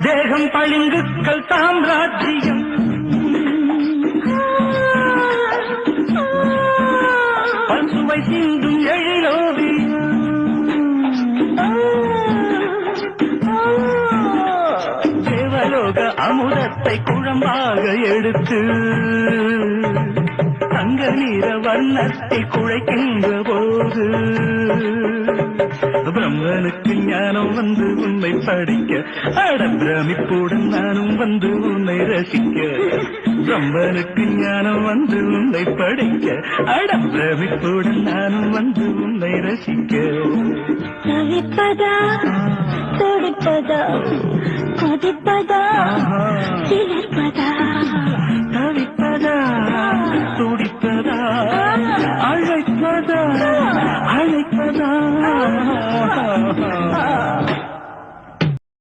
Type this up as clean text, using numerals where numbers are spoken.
தேகம் பளிங்குக்கள் சாம்ராஜ்யம் பசுமை சிந்தும் எழிலோவியம் தேவலோக அமுதத்தை குழம்பாக எடுத்து தங்க நீர வர்ணத்தை குழைக்கின்ற போது பிரம்மனுக்கு ஞானம் வந்து உன்னை படிக்க பிரமிப்புடன் நானும் வந்து உன்னை ரசிக்க பிரம்மனுக்கு ஞானம் வந்து உன்னை படிக்க பிரமிப்புடன் நானும் வந்து உன்னை ரசிக்க தவிப்பதா துடிப்பதா கொதிப்பதா சிலிர்ப்பதா